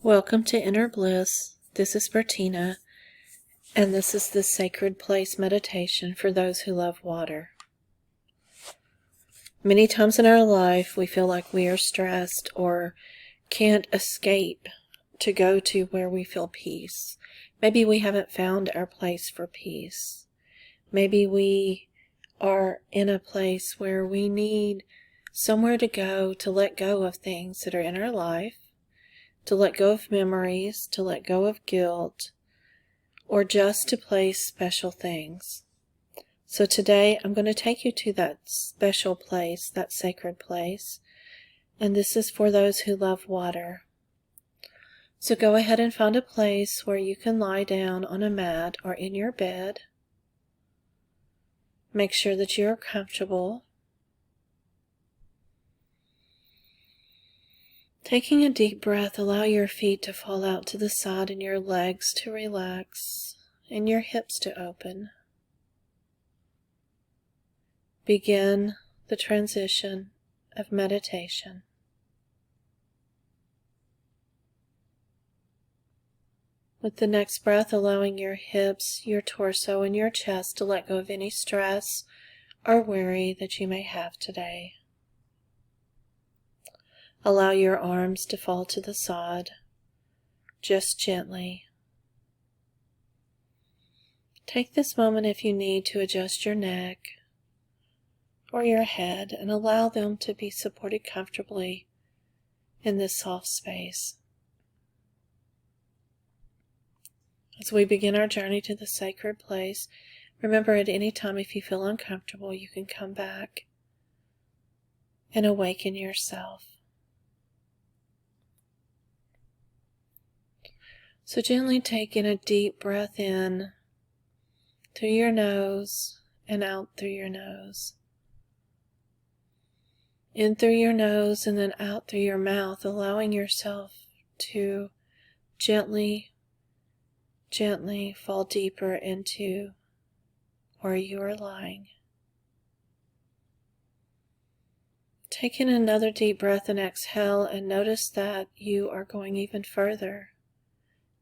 Welcome to Inner Bliss. This is Bertina, and this is the Sacred Place meditation for those who love water. Many times in our life, we feel like we are stressed or can't escape to go to where we feel peace. Maybe we haven't found our place for peace. Maybe we are in a place where we need somewhere to go to let go of things that are in our life, to let go of memories, to let go of guilt, or just to place special things. So today I'm going to take you to that special place, that sacred place, and this is for those who love water. So go ahead and find a place where you can lie down on a mat or in your bed. Make sure that you're comfortable. Taking a deep breath, allow your feet to fall out to the side and your legs to relax and your hips to open. Begin the transition of meditation. With the next breath, allowing your hips, your torso, and your chest to let go of any stress or worry that you may have today. Allow your arms to fall to the side, just gently. Take this moment if you need to adjust your neck or your head and allow them to be supported comfortably in this soft space. As we begin our journey to the sacred place, remember at any time if you feel uncomfortable, you can come back and awaken yourself. So gently take in a deep breath in through your nose and out through your nose. In through your nose and then out through your mouth, allowing yourself to gently fall deeper into where you are lying. Take in another deep breath and exhale, and notice that you are going even further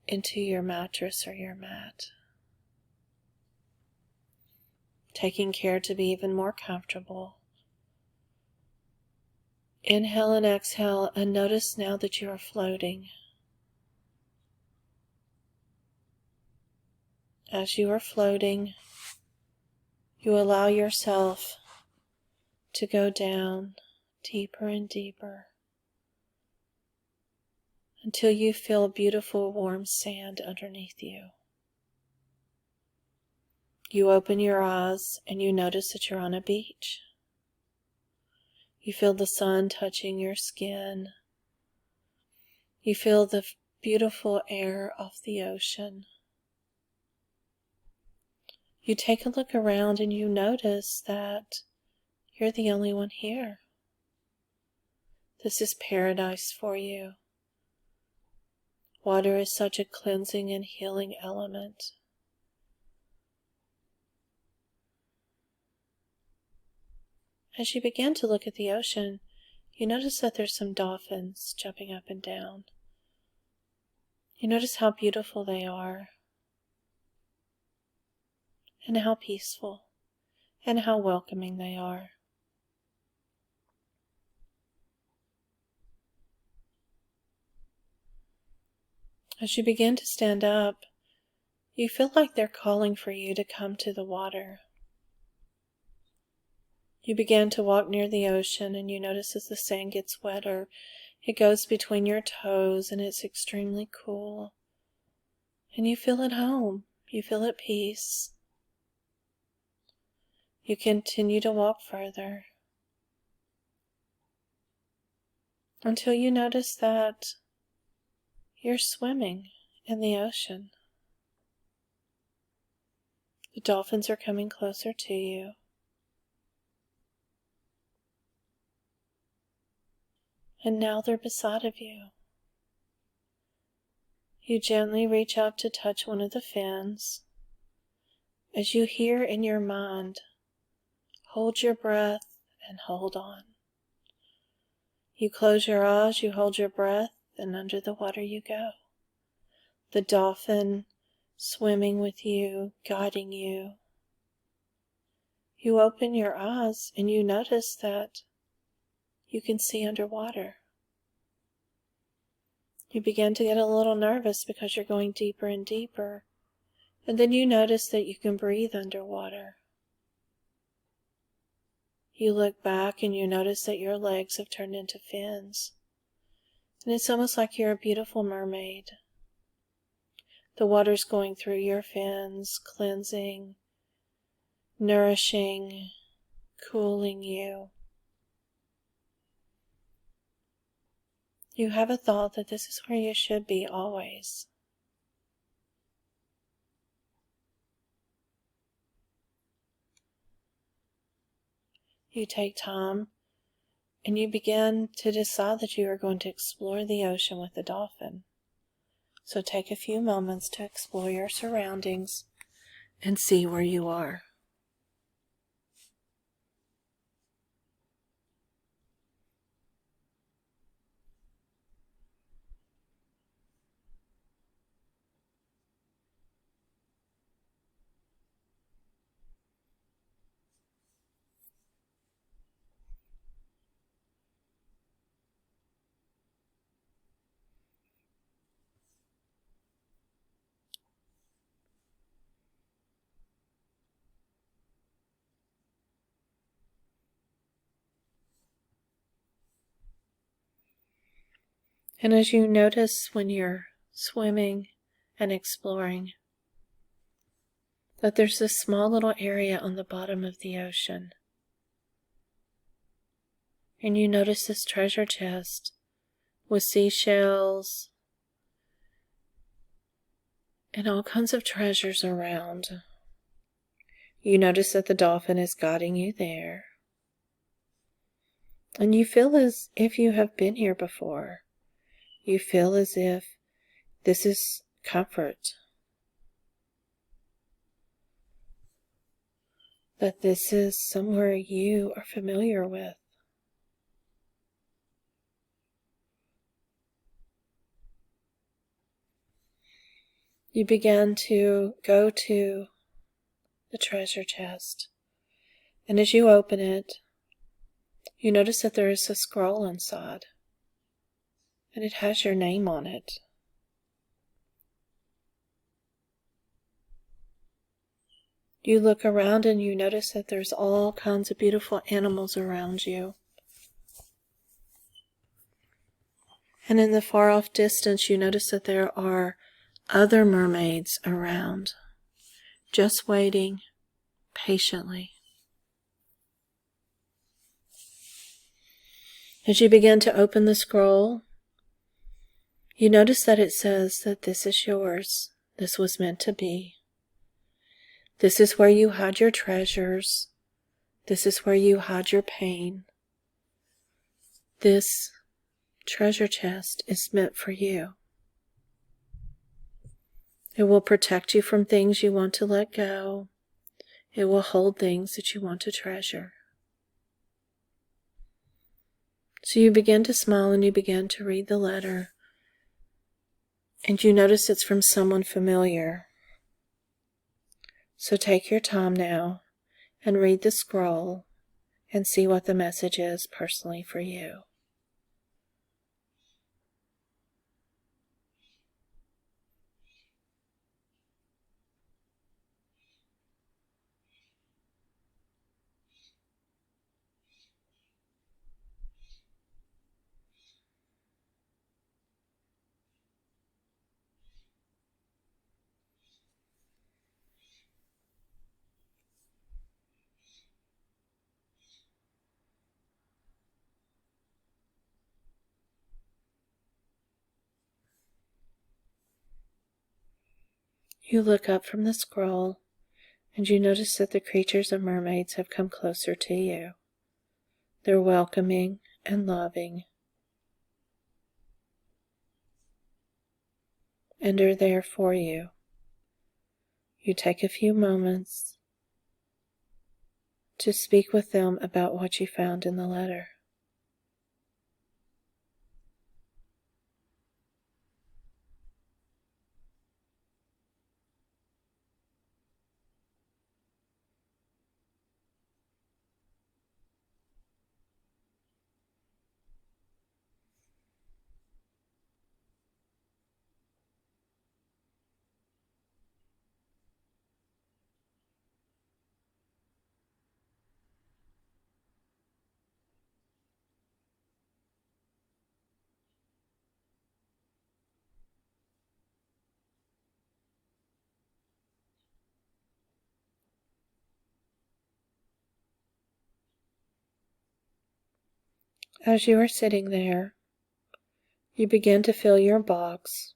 into your mattress or your mat. Taking care to be even more comfortable. Inhale and exhale, and notice now that you are floating. As you are floating, you allow yourself to go down deeper and deeper until you feel beautiful warm sand underneath you. You open your eyes and you notice that you're on a beach. You feel the sun touching your skin. You feel the beautiful air of the ocean. You take a look around and you notice that you're the only one here. This is paradise for you. Water is such a cleansing and healing element. As you begin to look at the ocean, you notice that there's some dolphins jumping up and down. You notice how beautiful they are, and how peaceful, and how welcoming they are. As you begin to stand up, you feel like they're calling for you to come to the water. You begin to walk near the ocean, and you notice as the sand gets wetter, it goes between your toes and it's extremely cool. And you feel at home. You feel at peace. You continue to walk further until you notice that you're swimming in the ocean. The dolphins are coming closer to you. And now they're beside of you. You gently reach up to touch one of the fins. As you hear in your mind, hold your breath and hold on. You close your eyes, you hold your breath, and under the water you go. The dolphin swimming with you, guiding you. You open your eyes and you notice that you can see underwater. You begin to get a little nervous because you're going deeper and deeper, and then you notice that you can breathe underwater. You look back and you notice that your legs have turned into fins, and it's almost like you're a beautiful mermaid. The water's going through your fins, cleansing, nourishing, cooling you. You have a thought that this is where you should be always. You take time and you begin to decide that you are going to explore the ocean with the dolphin. So take a few moments to explore your surroundings and see where you are. And as you notice when you're swimming and exploring, that there's this small little area on the bottom of the ocean. And you notice this treasure chest with seashells and all kinds of treasures around. You notice that the dolphin is guiding you there. And you feel as if you have been here before. You feel as if this is comfort. That this is somewhere you are familiar with. You begin to go to the treasure chest. And as you open it, you notice that there is a scroll inside. And it has your name on it. You look around and you notice that there's all kinds of beautiful animals around you. And in the far off distance, you notice that there are other mermaids around, just waiting patiently. As you begin to open the scroll, you notice that it says that this is yours. This was meant to be. This is where you hide your treasures. This is where you hide your pain. This treasure chest is meant for you. It will protect you from things you want to let go. It will hold things that you want to treasure. So you begin to smile and you begin to read the letter. And you notice it's from someone familiar. So take your time now and read the scroll and see what the message is personally for you. You look up from the scroll, and you notice that the creatures of mermaids have come closer to you. They're welcoming and loving, and are there for you. You take a few moments to speak with them about what you found in the letter. As you are sitting there, you begin to fill your box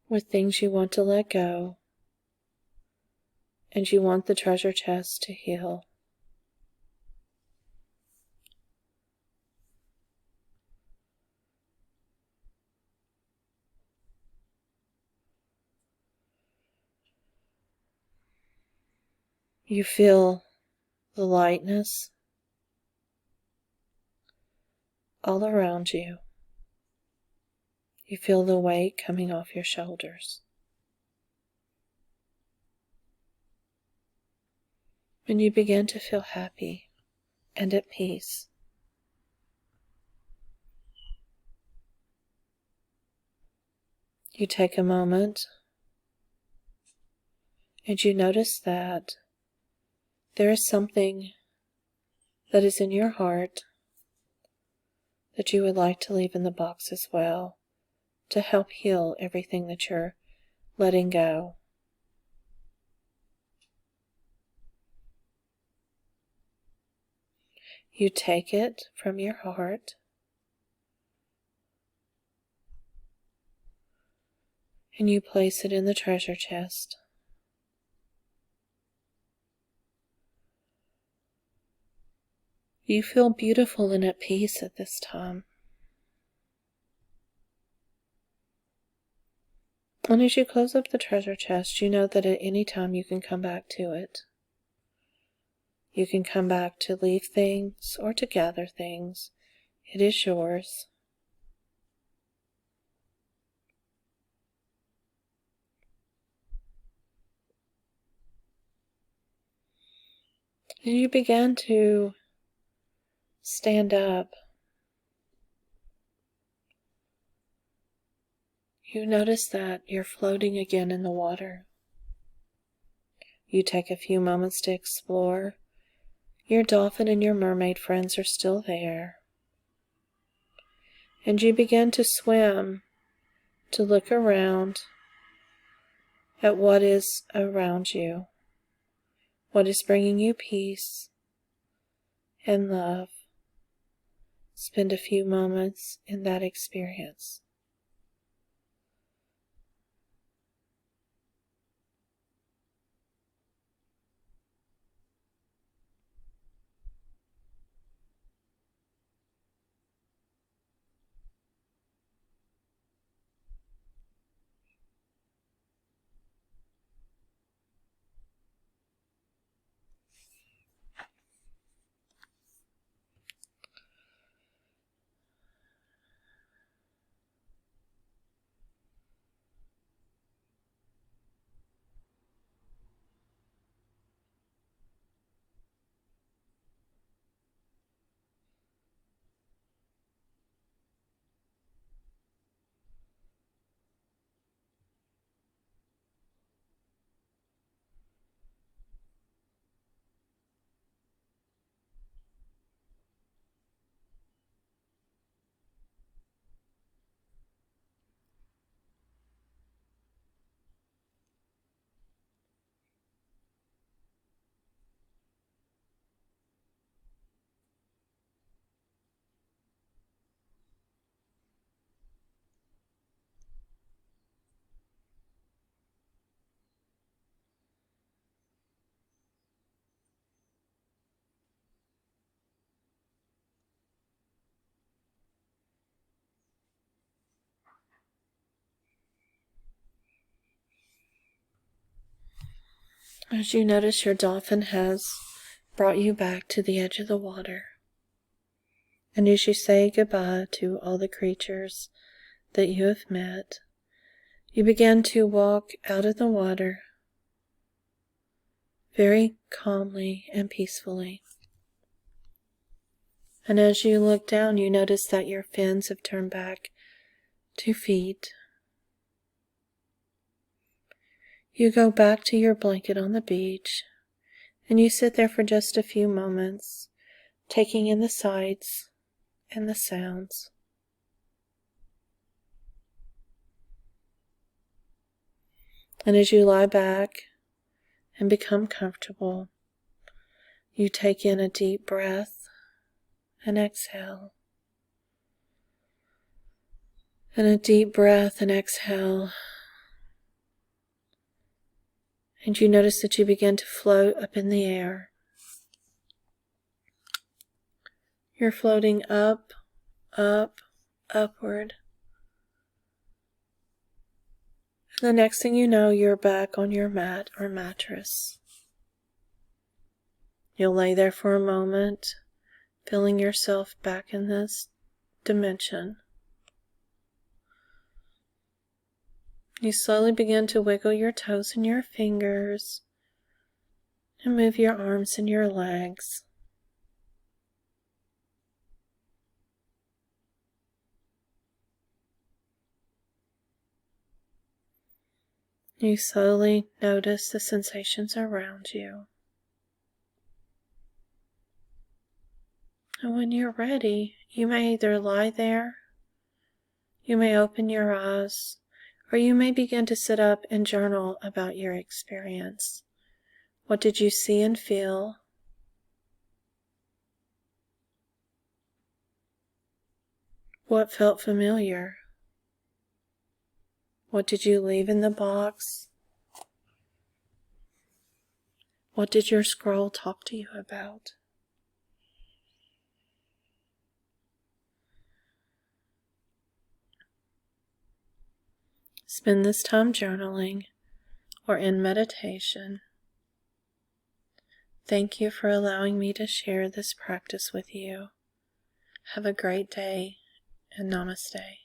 with things you want to let go, and you want the treasure chest to heal. You feel the lightness all around you. You feel the weight coming off your shoulders. And you begin to feel happy and at peace. You take a moment and you notice that there is something that is in your heart that you would like to leave in the box as well, to help heal everything that you're letting go. You take it from your heart and you place it in the treasure chest. You feel beautiful and at peace at this time. And as you close up the treasure chest, you know that at any time you can come back to it. You can come back to leave things or to gather things. It is yours. And you begin to stand up. You notice that you're floating again in the water. You take a few moments to explore. Your dolphin and your mermaid friends are still there. And you begin to swim, to look around at what is around you, what is bringing you peace and love. Spend a few moments in that experience. As you notice, your dolphin has brought you back to the edge of the water. And as you say goodbye to all the creatures that you have met, you begin to walk out of the water very calmly and peacefully. And as you look down, you notice that your fins have turned back to feet. You go back to your blanket on the beach, and you sit there for just a few moments, taking in the sights and the sounds. And as you lie back and become comfortable, You take in a deep breath and exhale. And a deep breath and exhale. And you notice that you begin to float up in the air. You're floating up, up, upward. And the next thing you know, you're back on your mat or mattress. You'll lay there for a moment, feeling yourself back in this dimension. You slowly begin to wiggle your toes and your fingers and move your arms and your legs. You slowly notice the sensations around you. And when you're ready, you may either lie there, you may open your eyes, or you may begin to sit up and journal about your experience. What did you see and feel? What felt familiar? What did you leave in the box? What did your scroll talk to you about? Spend this time journaling or in meditation. Thank you for allowing me to share this practice with you. Have a great day and namaste.